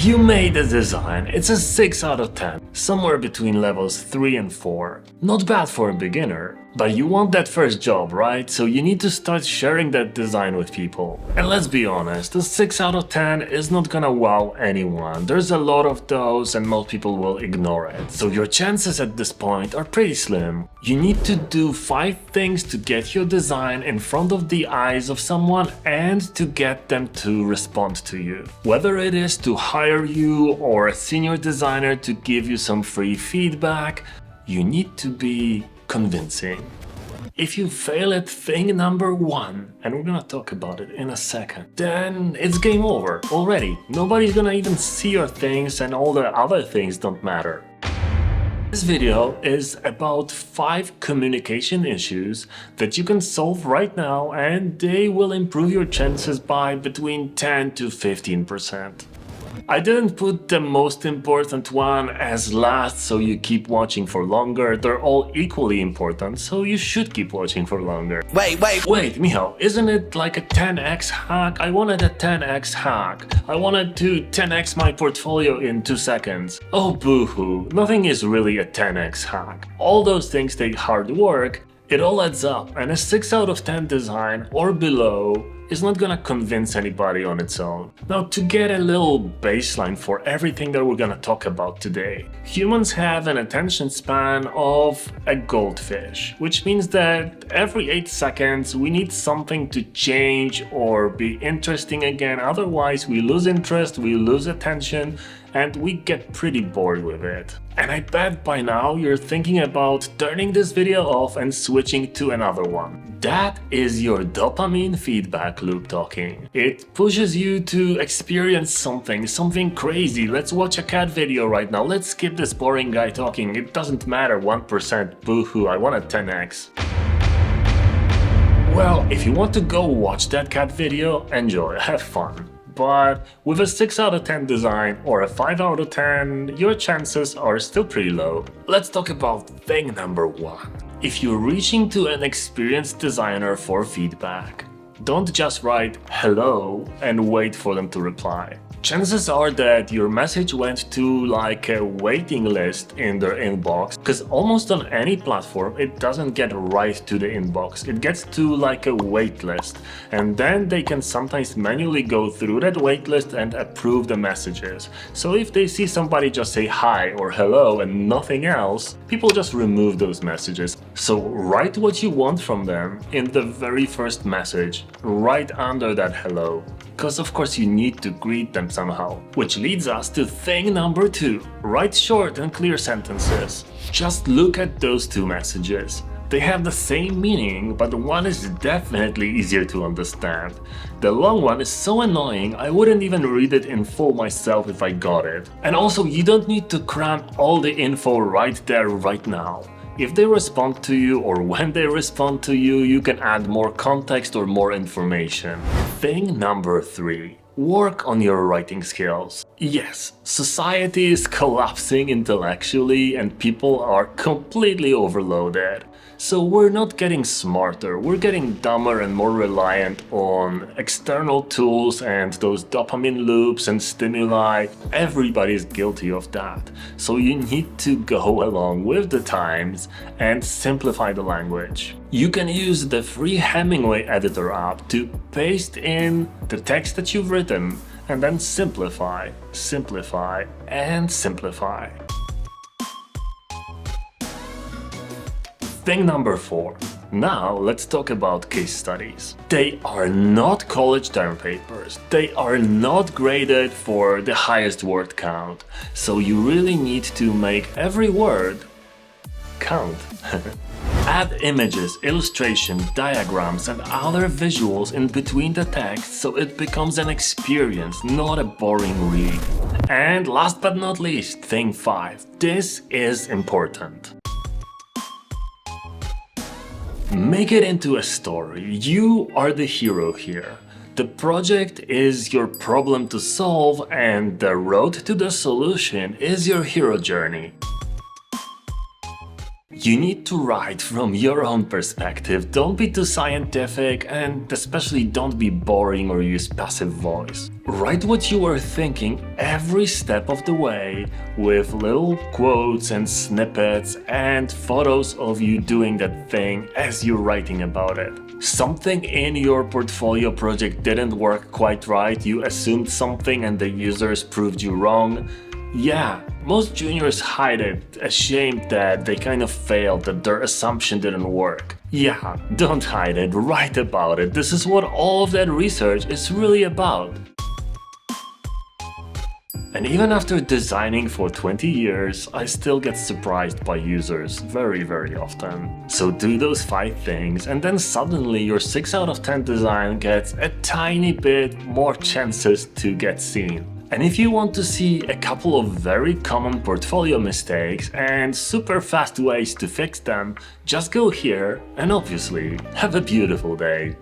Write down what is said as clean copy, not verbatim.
You made a design, it's a 6 out of 10, somewhere between levels 3 and 4. Not bad for a beginner, but you want that first job, right? So you need to start sharing that design with people. And let's be honest, a 6 out of 10 is not gonna wow anyone. There's a lot of those and most people will ignore it. So your chances at this point are pretty slim. You need to do 5 things to get your design in front of the eyes of someone and to get them to respond to you. Whether it is to hire you or a senior designer to give you some free feedback, you need to be convincing. If you fail at thing number 1, and we're gonna talk about it in a second, then it's game over already. Nobody's gonna even see your things and all the other things don't matter. This video is about 5 communication issues that you can solve right now and they will improve your chances by between 10 to 15%. I didn't put the most important one as last so you keep watching for longer. They're all equally important, so you should keep watching for longer. Wait, Michał, isn't it like a 10x hack? I wanted a 10x hack. I wanted to 10x my portfolio in 2 seconds. Oh boo-hoo, nothing is really a 10x hack. All those things take hard work, it all adds up, and a 6 out of 10 design or below is not gonna convince anybody on its own. Now, to get a little baseline for everything that we're gonna talk about today, humans have an attention span of a goldfish, which means that every 8 seconds we need something to change or be interesting again, otherwise we lose interest, we lose attention, and we get pretty bored with it. And I bet by now you're thinking about turning this video off and switching to another one. That is your dopamine feedback loop talking. It pushes you to experience something crazy. Let's watch a cat video right now. Let's skip this boring guy talking. It doesn't matter, 1%, boo-hoo, I want a 10x. Well, if you want to go watch that cat video, enjoy, have fun. But with a 6 out of 10 design or a 5 out of 10, your chances are still pretty low. Let's talk about thing number 1. If you're reaching to an experienced designer for feedback, don't just write hello and wait for them to reply. Chances are that your message went to like a waiting list in their inbox, because almost on any platform it doesn't get right to the inbox, it gets to like a wait list, and then they can sometimes manually go through that wait list and approve the messages. So if they see somebody just say hi or hello and nothing else, people just remove those messages. So write what you want from them in the very first message, right under that hello. Because of course you need to greet them somehow. Which leads us to thing number 2. Write short and clear sentences. Just look at those 2 messages. They have the same meaning, but one is definitely easier to understand. The long one is so annoying, I wouldn't even read it in full myself if I got it. And also, you don't need to cram all the info right there, right now. If they respond to you or when they respond to you, you can add more context or more information. Thing number 3. Work on your writing skills. Yes, society is collapsing intellectually and people are completely overloaded. So we're not getting smarter, we're getting dumber and more reliant on external tools and those dopamine loops and stimuli. Everybody's guilty of that. So you need to go along with the times and simplify the language. You can use the free Hemingway editor app to paste in the text that you've written and then simplify, simplify, and simplify. Thing number 4. Now let's talk about case studies. They are not college term papers. They are not graded for the highest word count. So you really need to make every word count. Add images, illustration, diagrams, and other visuals in between the text so it becomes an experience, not a boring read. And last but not least, thing 5. This is important. Make it into a story. You are the hero here. The project is your problem to solve and the road to the solution is your hero journey. You need to write from your own perspective, don't be too scientific, and especially don't be boring or use passive voice. Write what you are thinking every step of the way, with little quotes and snippets and photos of you doing that thing as you're writing about it. Something in your portfolio project didn't work quite right, you assumed something and the users proved you wrong. Yeah, most juniors hide it, ashamed that they kind of failed, that their assumption didn't work. Yeah, don't hide it, write about it. This is what all of that research is really about. And even after designing for 20 years, I still get surprised by users very often. So do those 5 things and then suddenly your 6 out of 10 design gets a tiny bit more chances to get seen. And if you want to see a couple of very common portfolio mistakes and super fast ways to fix them, just go here and obviously have a beautiful day.